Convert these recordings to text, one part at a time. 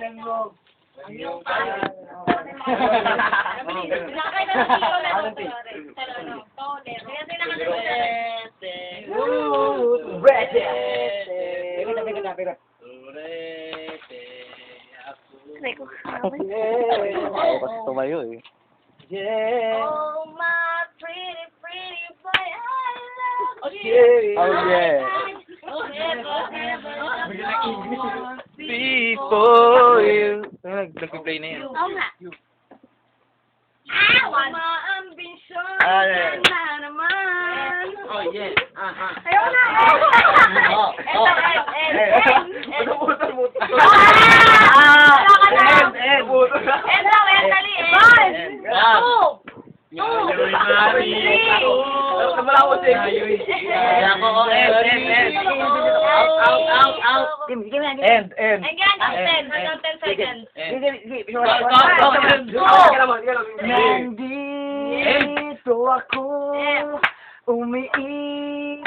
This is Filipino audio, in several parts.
tingnan mo. Ang iyong pangalan. Nakakita ng tito na ito. Tole. Kaya Turete. Turete. Turete. Ako kasi tumayo eh. Yeah. Oh, my pretty, pretty boy, I love you. Yeah. Oh yeah. Before you. Nag-play na yan. Oo nga. Ah, wala ambisyon na naman. Oh, yes. Ayaw na. End. Again, 10 seconds. Nandito ako, umiibig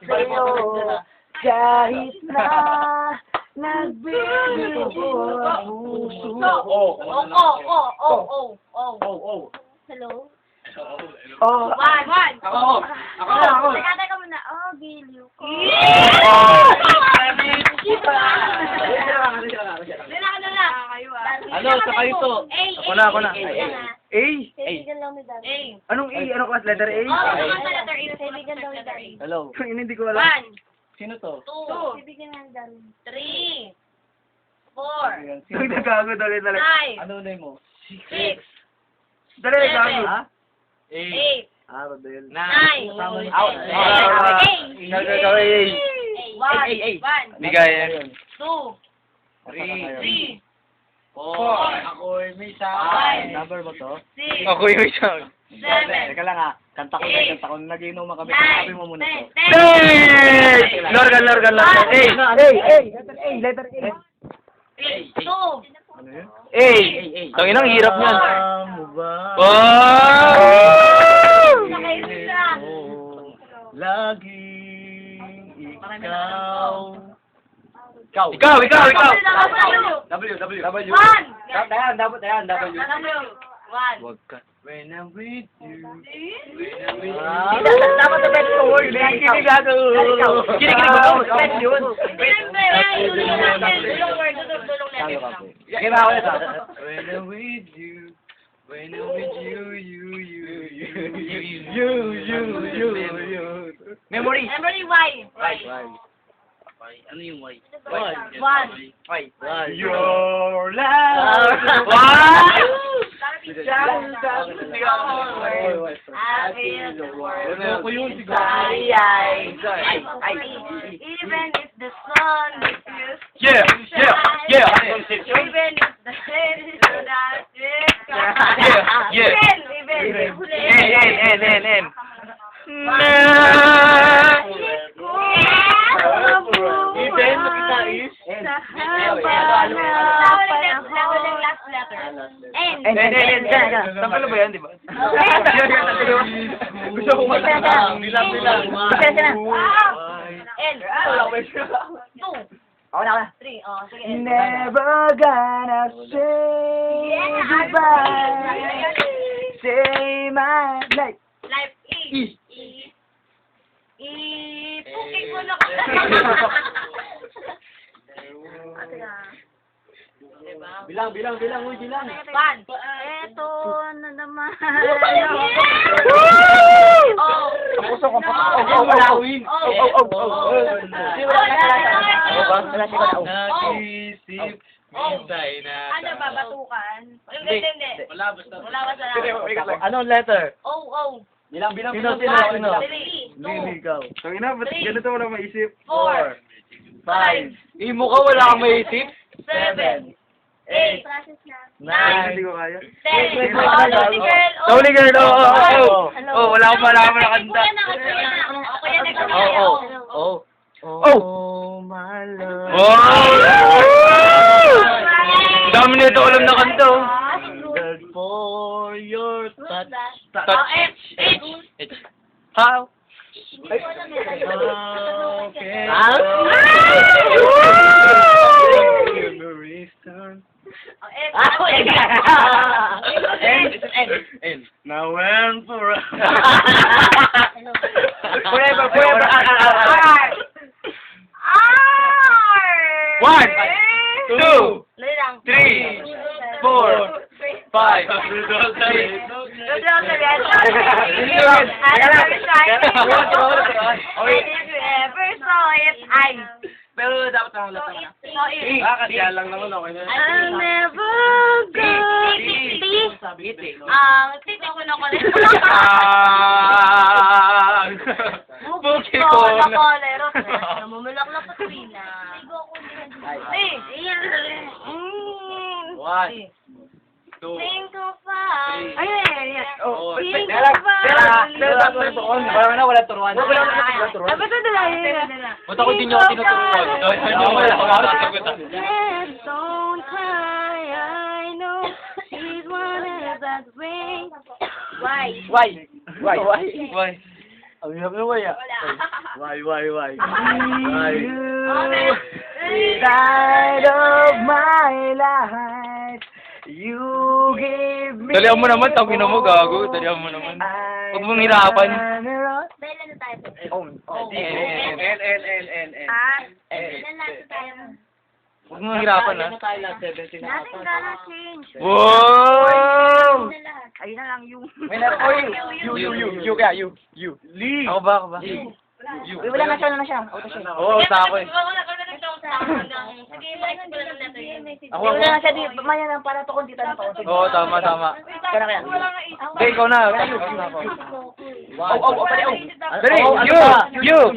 sa'yo, kahit na nagbibigo ang puso. Hello? Oh, One. Ako. Teka muna. Oh, giliw ko. Ano, sa kayo to? Ako na. A? Kaibigan lang ni Daddy. Anong A? Anong class? Letter A? Letter A. Kaibigan daw ni Daddy. Hello. Yung hindi ko alam. 1, Sino to? 2, kaibigan lang ni Daddy. 3, 4, Yung nagkago dali. 5, Ano name mo? 6, Dali, gago. Ha? 8, Ah, Rodel. 9, Out. Gagawin. 1, Hindi kaya. 2, 3, 4, Ako'y may Number mo to? 6, Ako yung isang. 7, Teka lang ha. Kanta ko. Nagiinuman kami. 9, Sabi mo muna to. 10, Hey! Lorgan. Letter A. 2, Ano yun? Tangin ang hirap niyan. Mo ba? Nakaisa. Laging ikaw. Ikaw. W. 1, Dayan, W. 1. Wag ka. When I'm with you. Dapat na best ko. Kinig ako. Kinig ko. Best yun. Kaya ako na sa. When I'm with you. When I'm with you. Memory. Memory Y. Ano yung Y? 1. Your love. I feel the world. Ano ko yun siguro? Even if the sun refused. Yeah. Even if the head is not N. Even kita is? Last letter. N. Tanggal ba yan, di ba? Gusto ko Bilang. N. 2. Ako na. 3. Oh, sige. Never gonna say goodbye. Say my life. Life E. Puking mo na ko. Bilang. 1. Eto na naman. Oh. Puso ko. Malawin. Nag-isip. Hintay na. Ano ba, batukan? Hindi. Wala basta. Anong letter? O. Sino? 3, Hindi 2, ikaw. Tangina, ba't ganito wala maisip? 4, 5, Imo ka, wala kang maisip? 7, 8, Process na. 9, Hindi ko kaya. 10. Lonely girl. Lonely girl, wala akong malaman na kanta. Kuya na kami. Oh, my love. Dami nito alam na kanta. Good for your touch. H. How? Okay. Ah! Memories turn. N. Now and forever. Forever, forever. R. 1, 2, Dali lang. 3, 4, 5. If you ever saw it, Pero dapat lang ulit naman. Kaya lang naman okay na. I'll never go. Ang titi ko na ko rin. Buki ko ko na na. kolero. Namumulak na patrina. One. Two. Think of us. Ayun. Oh, Think teka lang. of us. Wala turuan. Ba't ito dala? Ba't ako din yung tinuturuan? Let's don't cry, I know she's one of that way. Why? Why? Why? Ang hirap na why ah. Why? Okay. Inside of my life, you give me. Dalihan mo naman, tangina mo, gago. Dalihan mo naman. Huwag mong hirapan. Dahil na tayo. N. Ilan lang tayo? Huwag mong hirapan, ha? Nothing gonna change. Wow! Na lahat. Ayun na lang yung... You. Lee. Ako ba? Uy, wala na siya. Auto siya. Oo, sa ako eh. Sige, next ko lang natin. Ako. Wala na siya. Maya na para to kung dito na to. Oo, tama. Kaya. Hindi, ikaw na. Dali, you.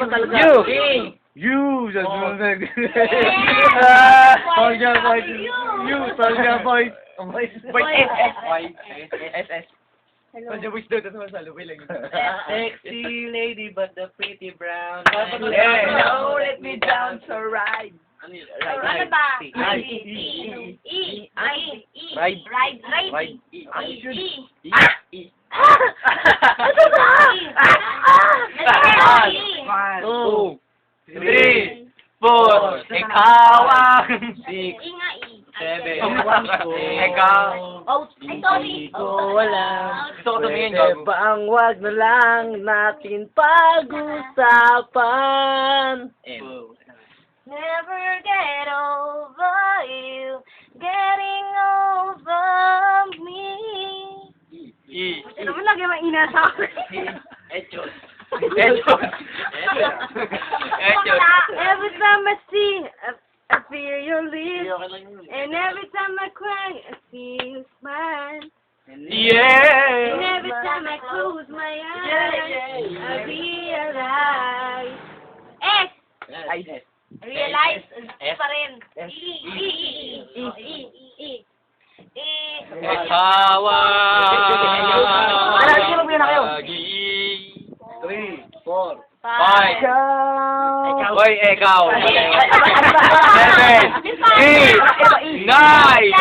Soldier boy. You, soldier boy. SS. Medyo wish daw sa masalubay lang. Sexy lady but the pretty brown. Yeah. Let me down to ride. Ano ba? Ano ba? 2, 3, 4. Ikaw ang 6, 7. Ikaw. Ay, sorry. Gusto ko tumingin, gago. Ang wag na lang natin pag-usapan. Never get over you, getting over me. E. Ano mo lagi mainat sa akin? Echos. Every time I see, I feel your lips. And every time I cry, I see you smile. And Yeah. every time I close my eyes, I realize. S. Yes. Realize. S. Pa rin. Asawa. Sige, magbigay na kayo. Lagi. 3, 4. 5. Hoy, ikaw. 7, 8, 9,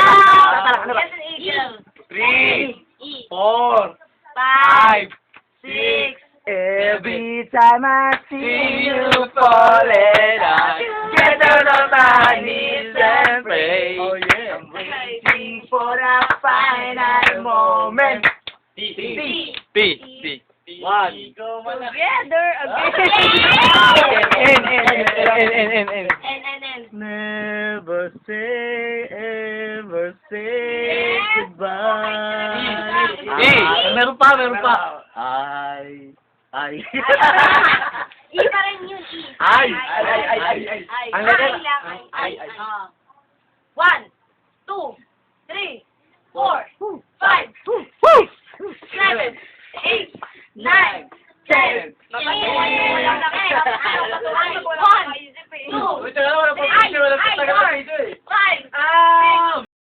3, 4, 5, 6. Every time I See you falling, I get on my knees and pray. Oh yeah. I'm waiting for the final moment. P. One. Together again. N. Never say goodbye. E. Meron pa. Ay. E pa rin yun, E. Ay. Ang letter. lang. Ay. 1, 2, 3, 4, 5, 7, 8, 9, 10. Wait, wala pa picture, wala pa taga-picture eh.